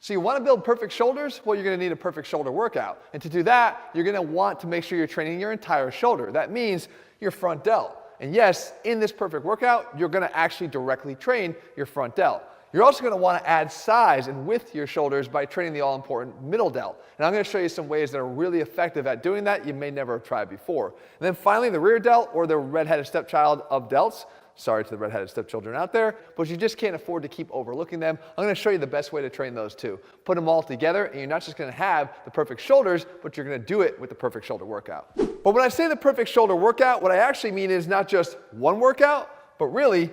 So you want to build perfect shoulders? Well, you're going to need a perfect shoulder workout. And to do that, you're going to want to make sure you're training your entire shoulder. That means your front delt. And yes, in this perfect workout, you're going to actually directly train your front delt. You're also going to want to add size and width to your shoulders by training the all-important middle delt. And I'm going to show you some ways that are really effective at doing that you may never have tried before. And then finally, the rear delt, or the redheaded stepchild of delts. Sorry to the redheaded stepchildren out there, but you just can't afford to keep overlooking them. I'm going to show you the best way to train those two. Put them all together, and you're not just going to have the perfect shoulders, but you're going to do it with the perfect shoulder workout. But when I say the perfect shoulder workout, what I actually mean is not just one workout, but really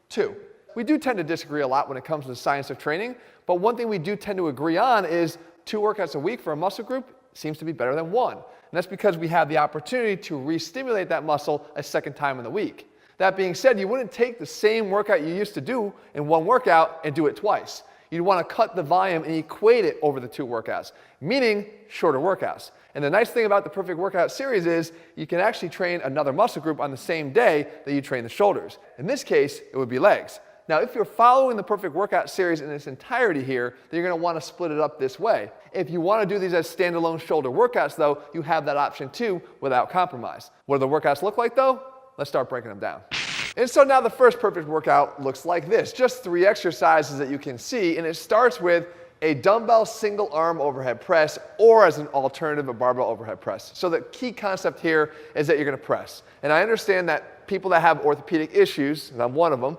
two. We do tend to disagree a lot when it comes to the science of training, but one thing we do tend to agree on is 2 workouts a week for a muscle group seems to be better than 1. And that's because we have the opportunity to re-stimulate that muscle a second time in the week. That being said, you wouldn't take the same workout you used to do in 1 workout and do it twice. You'd want to cut the volume and equate it over the 2 workouts, meaning shorter workouts. And the nice thing about the perfect workout series is you can actually train another muscle group on the same day that you train the shoulders. In this case, it would be legs. Now, if you're following the perfect workout series in its entirety here, then you're going to want to split it up this way. If you want to do these as standalone shoulder workouts, though, you have that option too without compromise. What do the workouts look like, though? Let's start breaking them down. And so now the first perfect workout looks like this. Just 3 exercises that you can see, and it starts with a dumbbell single arm overhead press, or as an alternative, a barbell overhead press. So the key concept here is that you're going to press. And I understand that people that have orthopedic issues, and I'm one of them,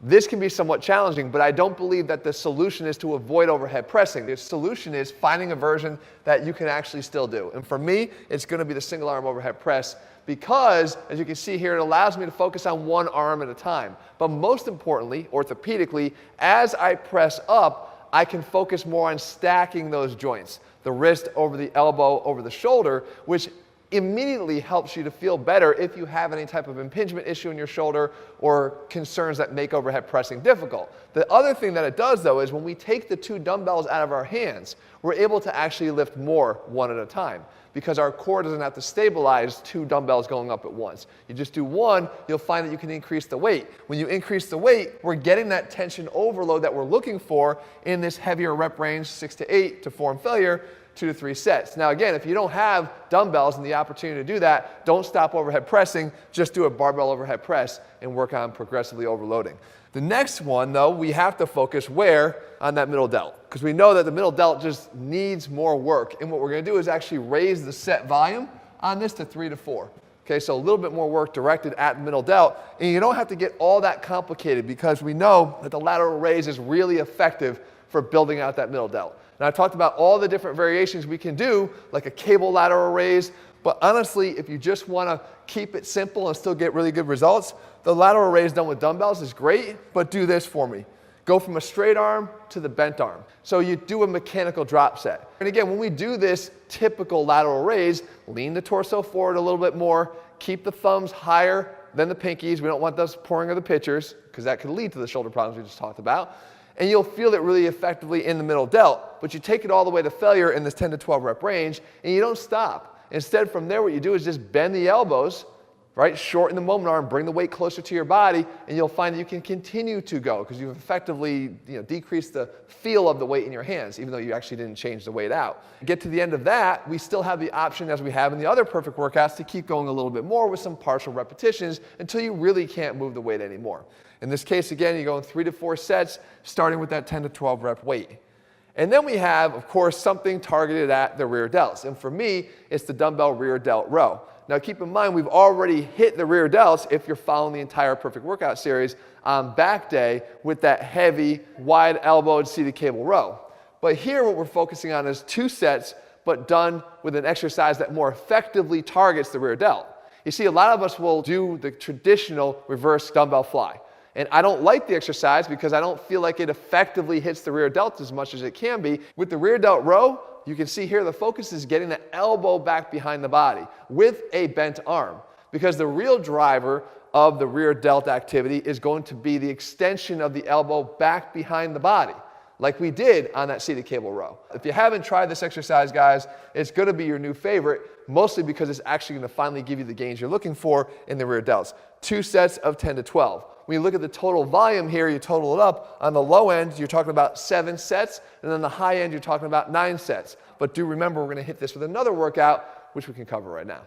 this can be somewhat challenging, but I don't believe that the solution is to avoid overhead pressing. The solution is finding a version that you can actually still do. And for me, it's going to be the single arm overhead press because, as you can see here, it allows me to focus on 1 arm at a time. But most importantly, orthopedically, as I press up, I can focus more on stacking those joints. The wrist over the elbow over the shoulder, which immediately helps you to feel better if you have any type of impingement issue in your shoulder or concerns that make overhead pressing difficult. The other thing that it does, though, is when we take the 2 dumbbells out of our hands, we're able to actually lift more one at a time because our core doesn't have to stabilize 2 dumbbells going up at once. You just do 1, you'll find that you can increase the weight. When you increase the weight, we're getting that tension overload that we're looking for in this heavier rep range, 6 to 8 to form failure, 2 to 3 sets. Now again, if you don't have dumbbells and the opportunity to do that, don't stop overhead pressing, just do a barbell overhead press and work on progressively overloading. The next one, though, we have to focus where? On that middle delt, because we know that the middle delt just needs more work. And what we're going to do is actually raise the set volume on this to 3 to 4. Okay, so a little bit more work directed at the middle delt. And you don't have to get all that complicated because we know that the lateral raise is really effective for building out that middle delt. And I've talked about all the different variations we can do, like a cable lateral raise. But honestly, if you just want to keep it simple and still get really good results, the lateral raise done with dumbbells is great, but do this for me. Go from a straight arm to the bent arm. So you do a mechanical drop set. And again, when we do this typical lateral raise, lean the torso forward a little bit more, keep the thumbs higher than the pinkies. We don't want those pouring of the pitchers because that could lead to the shoulder problems we just talked about. And you'll feel it really effectively in the middle delt, but you take it all the way to failure in this 10 to 12 rep range, and you don't stop. Instead, from there, what you do is just bend the elbows, right? Shorten the moment arm, bring the weight closer to your body, and you'll find that you can continue to go because you've effectively decreased the feel of the weight in your hands, even though you actually didn't change the weight out. Get to the end of that, we still have the option, as we have in the other perfect workouts, to keep going a little bit more with some partial repetitions until you really can't move the weight anymore. In this case, again, you go in 3 to 4 sets, starting with that 10 to 12 rep weight. And then we have, of course, something targeted at the rear delts. And for me, it's the dumbbell rear delt row. Now keep in mind, we've already hit the rear delts, if you're following the entire perfect workout series, on back day with that heavy, wide elbowed seated cable row. But here what we're focusing on is 2 sets, but done with an exercise that more effectively targets the rear delt. You see, a lot of us will do the traditional reverse dumbbell fly. And I don't like the exercise because I don't feel like it effectively hits the rear delt as much as it can be. With the rear delt row, you can see here the focus is getting the elbow back behind the body with a bent arm, because the real driver of the rear delt activity is going to be the extension of the elbow back behind the body, like we did on that seated cable row. If you haven't tried this exercise, guys, it's going to be your new favorite, mostly because it's actually going to finally give you the gains you're looking for in the rear delts. 2 sets of 10 to 12. When you look at the total volume here, you total it up. On the low end, you're talking about 7 sets, and then the high end, you're talking about 9 sets. But do remember, we're going to hit this with another workout, which we can cover right now.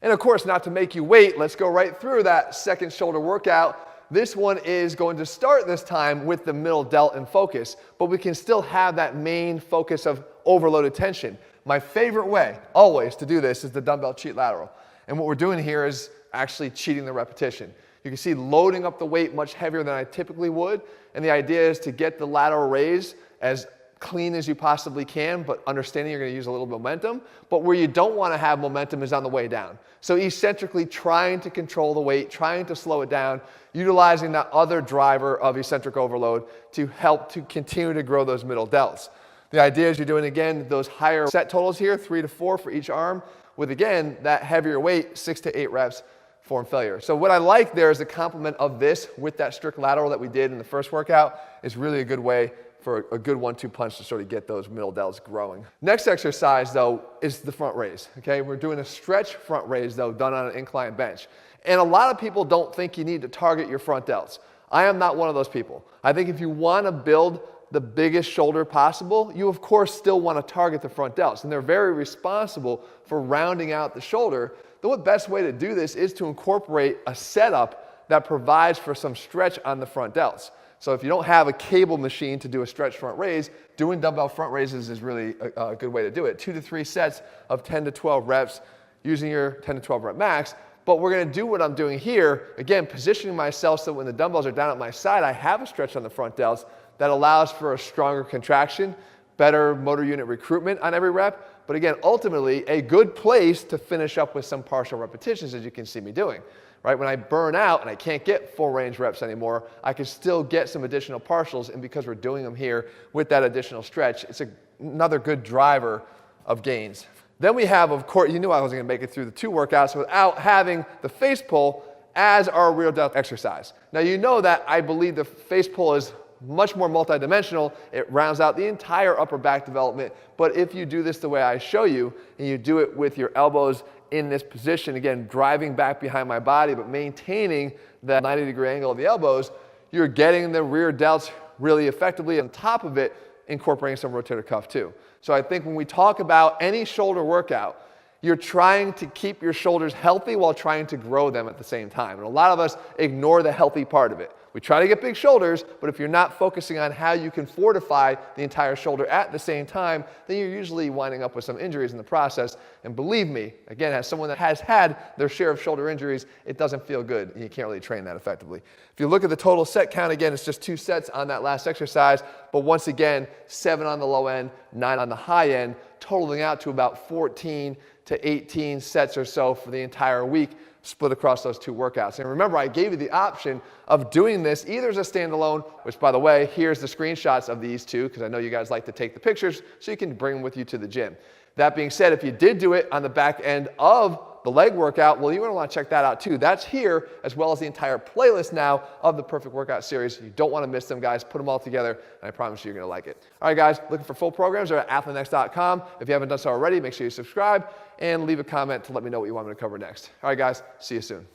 And of course, not to make you wait, let's go right through that second shoulder workout. This one is going to start this time with the middle delt in focus, but we can still have that main focus of overloaded tension. My favorite way, always, to do this is the dumbbell cheat lateral. And what we're doing here is actually cheating the repetition. You can see loading up the weight much heavier than I typically would, and the idea is to get the lateral raise as clean as you possibly can, but understanding you're going to use a little momentum. But where you don't want to have momentum is on the way down. So eccentrically trying to control the weight, trying to slow it down, utilizing that other driver of eccentric overload to help to continue to grow those middle delts. The idea is you're doing, again, those higher set totals here, 3 to 4 for each arm, with, again, that heavier weight, 6 to 8 reps, form failure. So what I like there is the complement of this with that strict lateral that we did in the first workout is really a good way for a good 1-2 punch to sort of get those middle delts growing. Next exercise, though, is the front raise, okay? We're doing a stretch front raise, though, done on an incline bench. And a lot of people don't think you need to target your front delts. I am not one of those people. I think if you want to build the biggest shoulder possible, you of course still want to target the front delts. And they're very responsible for rounding out the shoulder. The best way to do this is to incorporate a setup that provides for some stretch on the front delts. So if you don't have a cable machine to do a stretch front raise, doing dumbbell front raises is really a good way to do it. 2 to 3 sets of 10 to 12 reps using your 10 to 12 rep max. But we're going to do what I'm doing here, again, positioning myself so when the dumbbells are down at my side, I have a stretch on the front delts that allows for a stronger contraction, better motor unit recruitment on every rep. But again, ultimately, a good place to finish up with some partial repetitions, as you can see me doing. Right? When I burn out and I can't get full range reps anymore, I can still get some additional partials, and because we're doing them here with that additional stretch, it's another good driver of gains. Then we have, of course, you knew I wasn't going to make it through the 2 workouts without having the face pull as our rear delt exercise. Now you know that I believe the face pull is much more multidimensional. It rounds out the entire upper back development, but if you do this the way I show you, and you do it with your elbows in this position, again, driving back behind my body, but maintaining that 90-degree angle of the elbows, you're getting the rear delts really effectively. On top of it, incorporating some rotator cuff too. So I think when we talk about any shoulder workout, you're trying to keep your shoulders healthy while trying to grow them at the same time. And a lot of us ignore the healthy part of it. We try to get big shoulders, but if you're not focusing on how you can fortify the entire shoulder at the same time, then you're usually winding up with some injuries in the process. And believe me, again, as someone that has had their share of shoulder injuries, it doesn't feel good, and you can't really train that effectively. If you look at the total set count, again, it's just 2 sets on that last exercise, but once again, 7 on the low end, 9 on the high end, totaling out to about 14 to 18 sets or so for the entire week, split across those 2 workouts. And remember, I gave you the option of doing this either as a standalone, which by the way, here's the screenshots of these 2, because I know you guys like to take the pictures so you can bring them with you to the gym. That being said, if you did do it on the back end of the leg workout, well, you're going to want to check that out too. That's here, as well as the entire playlist now of the Perfect Workout series. You don't want to miss them, guys. Put them all together, and I promise you're going to like it. All right, guys, looking for full programs are at athleanx.com. If you haven't done so already, make sure you subscribe and leave a comment to let me know what you want me to cover next. All right, guys, see you soon.